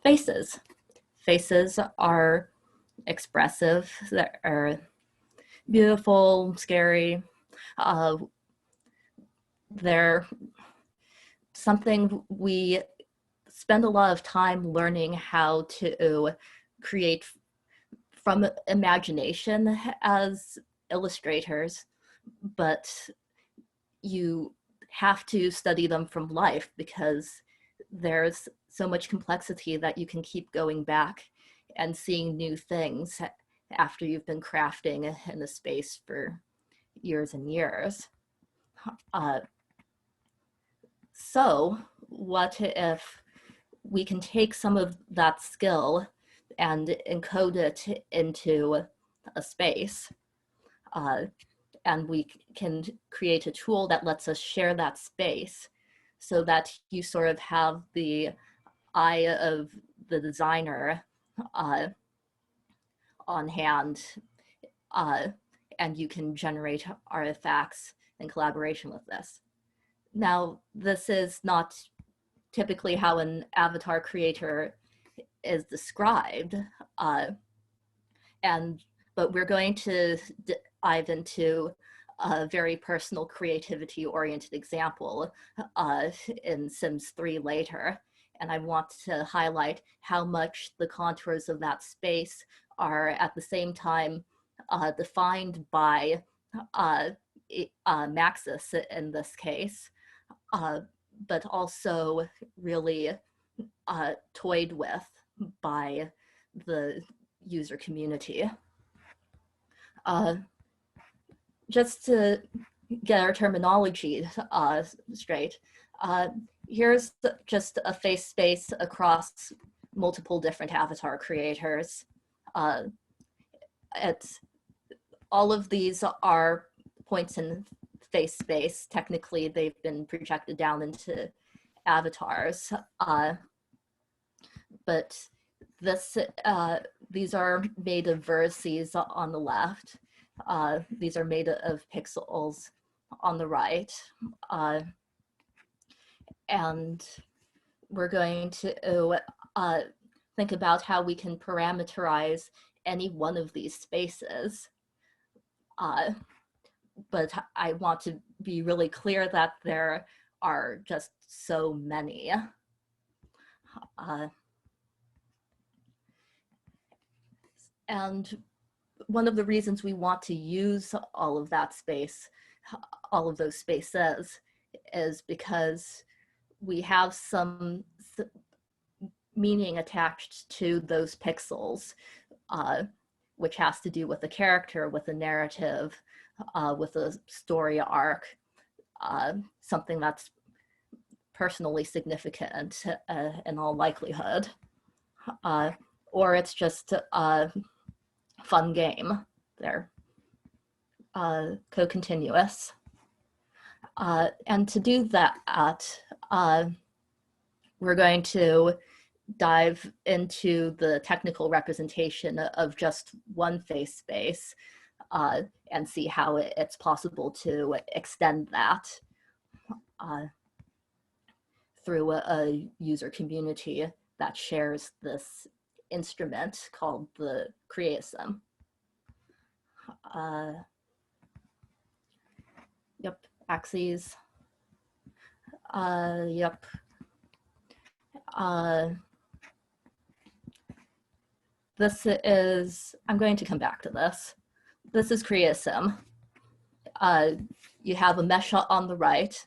Faces. Faces are expressive, they're beautiful, scary. Uh, they're something we spend a lot of time learning how to create from imagination as illustrators, but you have to study them from life because there's so much complexity that you can keep going back and seeing new things after you've been crafting in a space for years and years. Uh, so what if we can take some of that skill and encode it into a space, and we can create a tool that lets us share that space so that you sort of have the eye of the designer on hand, and you can generate artifacts in collaboration with this. Now, this is not typically how an avatar creator is described, but we're going to dive into a very personal creativity-oriented example in Sims 3 later. And I want to highlight how much the contours of that space are at the same time defined by Maxis in this case, but also really toyed with by the user community. Just to get our terminology straight, here's just a face space across multiple different avatar creators. All of these are points in face space. Technically, they've been projected down into avatars, but these are made of vertices on the left. These are made of pixels on the right. And we're going to think about how we can parameterize any one of these spaces. But I want to be really clear that there are just so many. And one of the reasons we want to use all of that space, all of those spaces, is because we have some meaning attached to those pixels, which has to do with the character, with the narrative, with a story arc, something that's personally significant in all likelihood. Or it's just a fun game. They're co-continuous. And to do that, we're going to dive into the technical representation of just one face space and see how it's possible to extend that through a user community that shares this instrument called the creasim. Yep, axes. Yep. This is, I'm going to come back to this. This is creasim. You have a mesh on the right.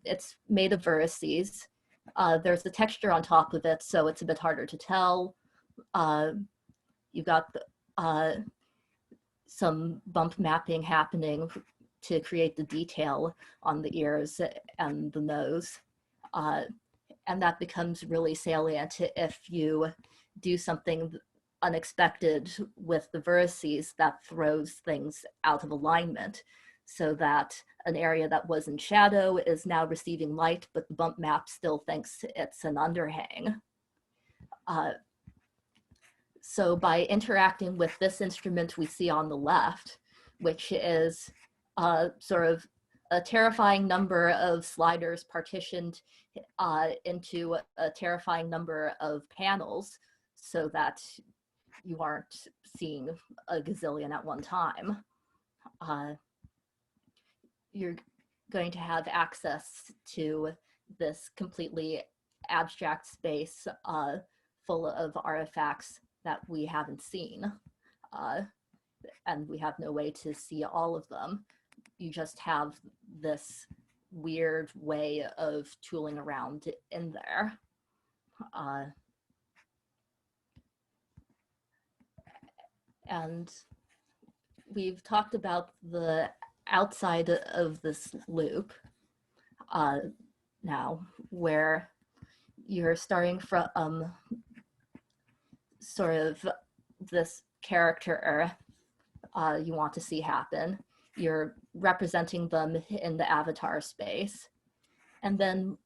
It's made of vertices. There's the texture on top of it, so it's a bit harder to tell. You've got some bump mapping happening to create the detail on the ears and the nose. And that becomes really salient if you do something unexpected with the vertices that throws things out of alignment, so that an area that was in shadow is now receiving light, but the bump map still thinks it's an underhang. So by interacting with this instrument we see on the left, which is sort of a terrifying number of sliders partitioned into a terrifying number of panels so that you aren't seeing a gazillion at one time. You're going to have access to this completely abstract space full of artifacts that we haven't seen. And we have no way to see all of them. You just have this weird way of tooling around in there. And we've talked about the outside of this loop now, where you're starting from sort of this character you want to see happen. You're representing them in the avatar space. And then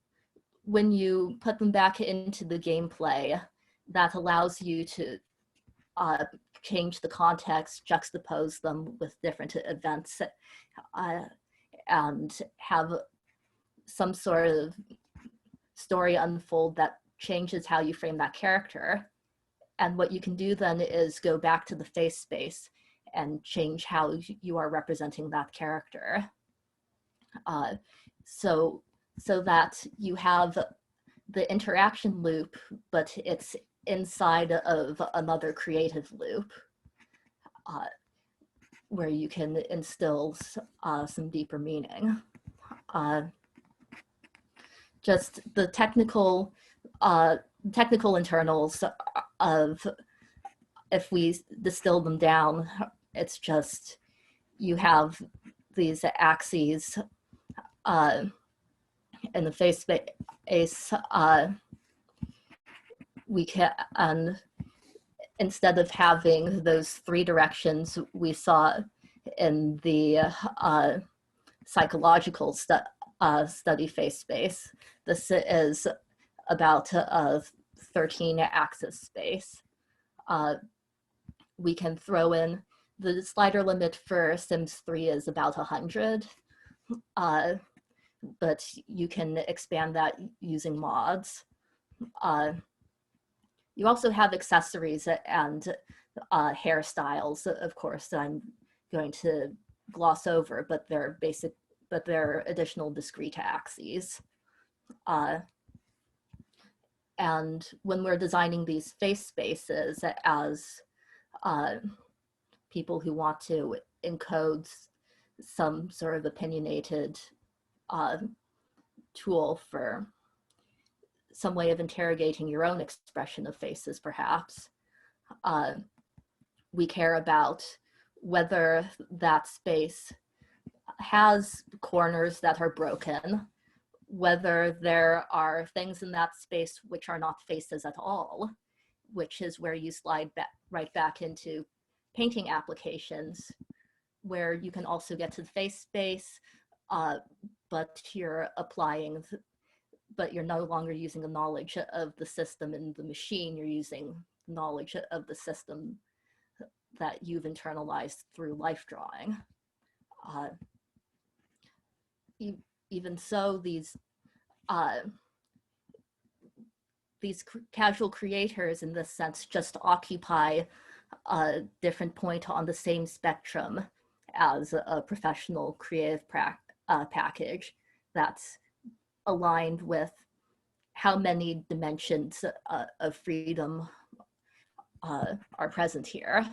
when you put them back into the gameplay, that allows you to change the context, juxtapose them with different events, and have some sort of story unfold that changes how you frame that character. And what you can do then is go back to the face space and change how you are representing that character. So that you have the interaction loop, but it's inside of another creative loop where you can instill some deeper meaning. Just the technical internals of, if we distill them down, it's just you have these axes in the face space. We can, instead of having those three directions we saw in the psychological study face space, this is about a 13-axis space. We can throw in the slider limit for Sims 3 is about 100, but you can expand that using mods. You also have accessories and hairstyles, of course, that I'm going to gloss over, but they're basic, but they're additional discrete axes. And when we're designing these face spaces as people who want to encode some sort of opinionated tool for some way of interrogating your own expression of faces, perhaps, we care about whether that space has corners that are broken, whether there are things in that space which are not faces at all, which is where you slide right back into painting applications, where you can also get to the face space, but you're applying, but you're no longer using the knowledge of the system in the machine, you're using knowledge of the system that you've internalized through life drawing. Even so, these casual creators in this sense just occupy a different point on the same spectrum as a professional creative package that's aligned with how many dimensions of freedom are present here.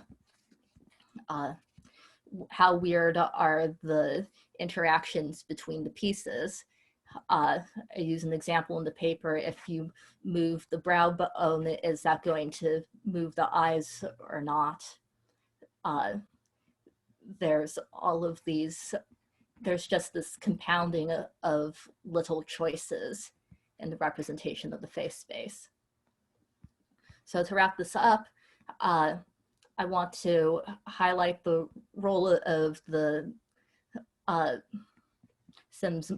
How weird are the interactions between the pieces? I use an example in the paper. If you move the brow bone, is that going to move the eyes or not? There's all of these, there's just this compounding of little choices in the representation of the face space. So to wrap this up, I want to highlight the role of the Sims.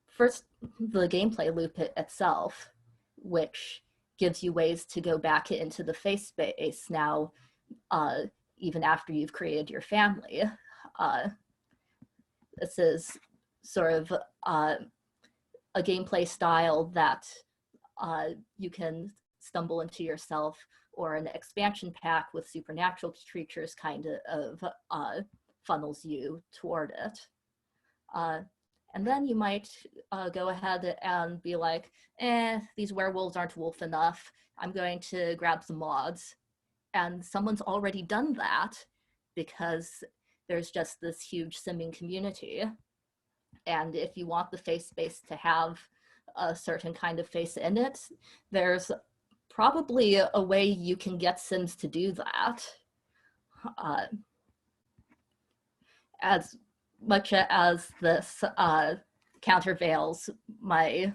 First, the gameplay loop itself, which gives you ways to go back into the face space now, even after you've created your family. this is sort of a gameplay style that you can stumble into yourself, or an expansion pack with supernatural creatures kind of funnels you toward it. And then you might go ahead and be like, these werewolves aren't wolf enough. I'm going to grab some mods. And someone's already done that because there's just this huge simming community. And if you want the face space to have a certain kind of face in it, there's probably a way you can get Sims to do that. As much as this countervails my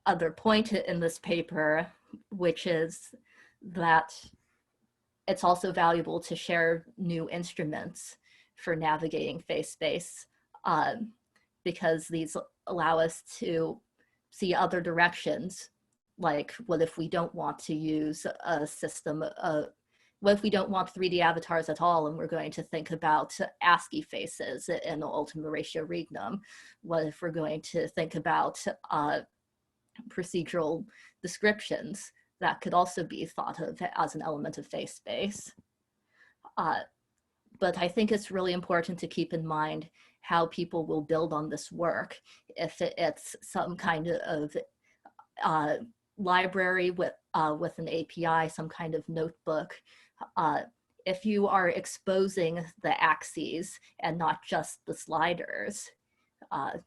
other point in this paper, which is that it's also valuable to share new instruments for navigating face space, because these allow us to see other directions. Like, what if we don't want to use a system of, what if we don't want 3D avatars at all and we're going to think about ASCII faces in Ultima Ratio Regnum? What if we're going to think about procedural descriptions that could also be thought of as an element of face space? But I think it's really important to keep in mind how people will build on this work. If it's some kind of library with an API, some kind of notebook, if you are exposing the axes and not just the sliders,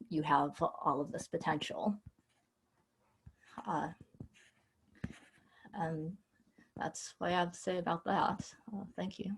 you have all of this potential. And that's what I have to say about that. Thank you.